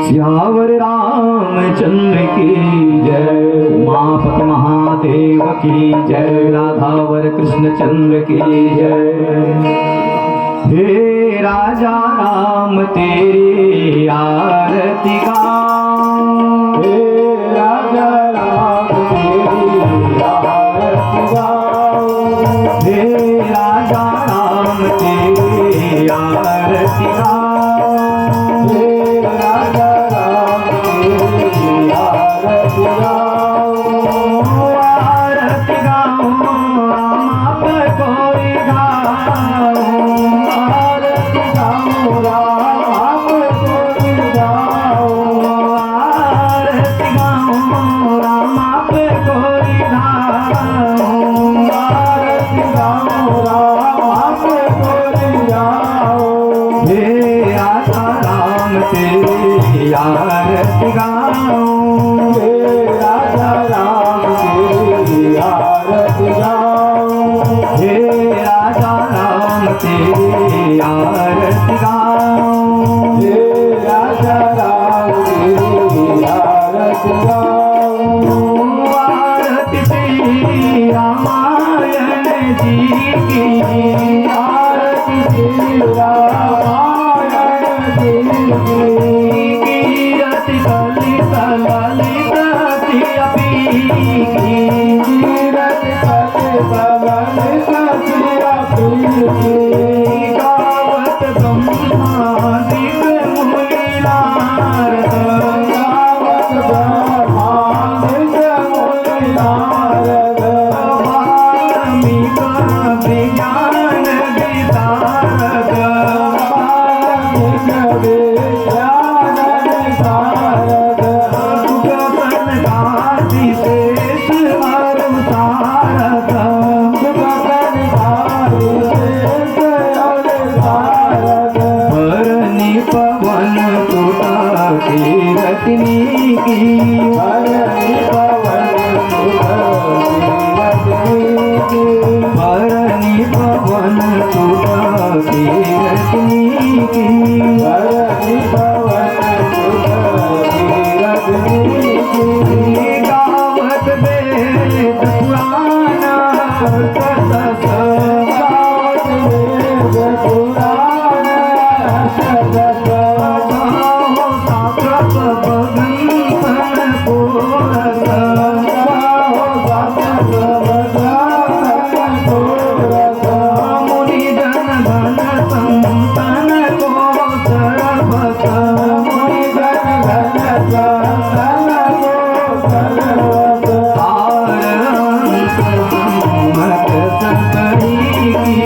सियावर रामचंद्र की जय, उमापति महादेव की जय, राधावर कृष्णचंद्र की जय। हे राजा राम तेरी आरती गाऊं, हे राजा राम तेरी आरती गाऊं, हे राजा राम तेरी आरती गाऊं, हे राजा राम तेरी आरती गाऊं, आरती गाऊं राम आप कोई गाऊं, आरती गाऊं राम आप कोई गाऊं, आरती गाऊं राम आप कोई गाऊं, आरती गाऊं राम आप कोई गाऊं, हे राजा राम तेरी आरती गाऊं, हे राजा राम तेरी आरती गाऊं, हे राजा राम तेरी आरती गाऊं, हे राजा राम तेरी आरती गाऊं, आरती श्री रामायण जी की, आरती श्री रामायण जी की, कीरति ललित ललित सियपी की, कीरति ललित ललित सियपी की, गावत ब्रह्मादिक मुनि नारद, गावत ब्रह्मादिक मुनि नारद, वाल्मीकि विज्ञान विशारद, वाल्मीकि विज्ञान विशारद, सुगमन गादि शेष अरु सारद, सुगमन गादि शेष अरु सारद, भरनी पवन सुत कीरतनी की, भरनी पवन सुत कीरतनी की, भरनी पवन सुत कीरतनी की, भरनी पवन सुत कीरतनी की, गावत वेद पुराण सतत, गावत वेद पुराण सतत, गाओ साप्रत बगन पुरस, गाओ साप्रत बगन पुरस, मुनि जन गण संतन को सर्वस, मुनि जन गण संतन को सर्वस, सारंस सम्मत सबरी की,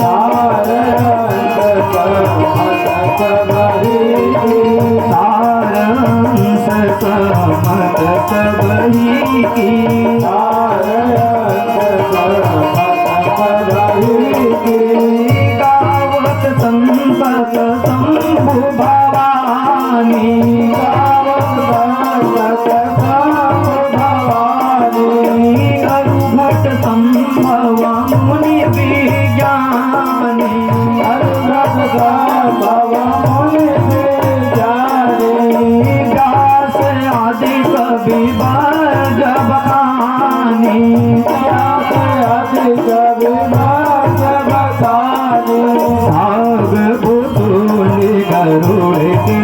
सारंस सम्मत सबरी की, सारंस सम्मत सबरी की, सारंस सम्मत सबरी की, गावत संपत शंभु भवानी, गावत संपत शंभु भवानी, अरुघट संभव मुनि विज्ञानी, अरुघट संभव मुनि विज्ञानी, व्यास आदि कवि बरज बखानी, व्यास आदि कवि बरज बखानी, भागवतुल गरुड़ के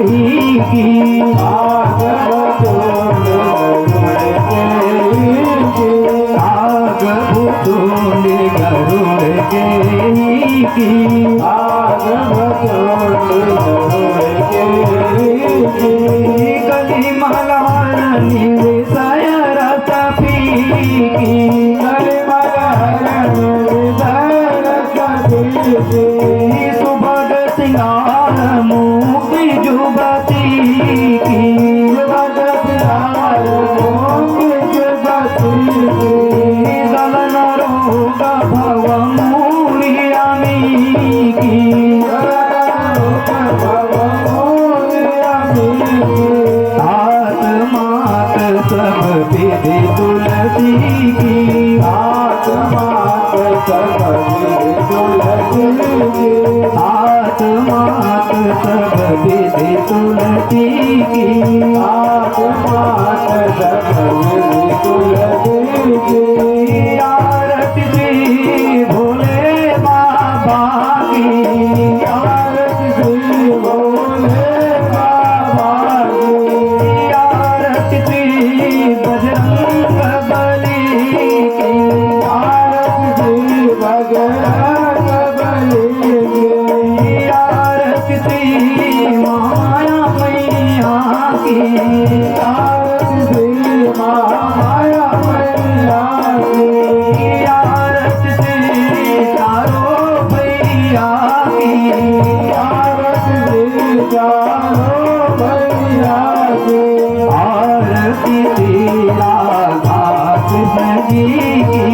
ही की, भागवतुल गरुड़ के ही की, भागवतुल गरुड़ के ही की, भागवतुल गरुड़ के ही की, कली मलहर निर्दय रस फीकी, कली मलहर निर्दय रस फीकी, सुभग सिंगार मुक्ति जुगती की, सुभग सिंगार मुक्ति जुगती की, दलन रोग भव मूर्यामी की, दलन रोग भव मूर्यामी की, आत्मात सब विधि तुलसी की, आत्मात सब विधि तुलसी की, आत्मात सब विधि तुलसी आरती की आप मात सकल कुल की आरती की भोले बाबा की आरती श्री भोले बाबा की आरती की बजरंग बली की आरती श्री बजरंग बली की आरती की माया मैया की आरती श्री माया मैया की आरती की चारों भैया की आरती श्री चारों भैया की आरती की राधा कृष्ण जी की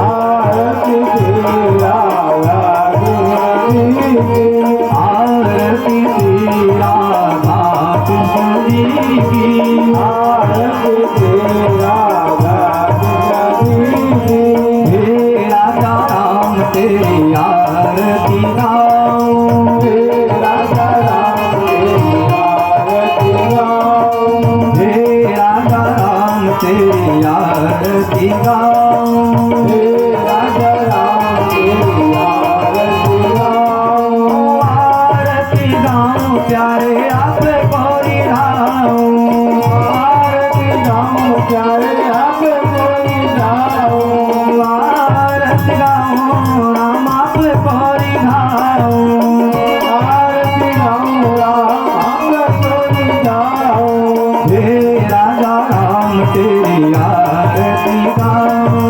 आरती श्री राधा कृष्ण की आरती की राधा कृष्ण जी की आरती श्री राधा कृष्ण की हे राजा राम तेरी आरती गाऊं हे राजा राम तेरी आरती गाऊं हे राजा राम तेरी आरती गाऊं हे राजा राम तेरी आरती गाऊं आरती गाऊं प्यारे आप गौरी राऊं आरती गाऊं प्यारे आप कोई जाऊं आरती गाऊं राम आप गौरी गाऊं आरती गाऊं राम कोई जाऊं हे राजा राम तेरी आरती गाऊं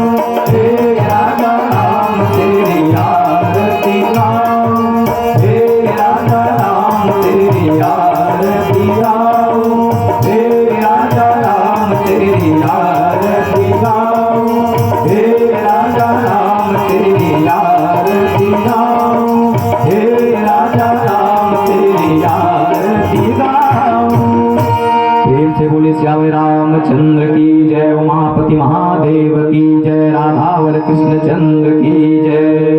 हे राजा राम तेरी आरती गाऊं हे राजा राम तेरी आरती गाऊं हे राजा राम तेरी आरती गाऊं हे राजा राम तेरी आरती गाऊं हे राजा राम तेरी आरती गाऊं। प्रेम से बोले श्याम रामचंद्र की जय, उमापति महादेव की जय, राधावर कृष्ण चंद्र की जय।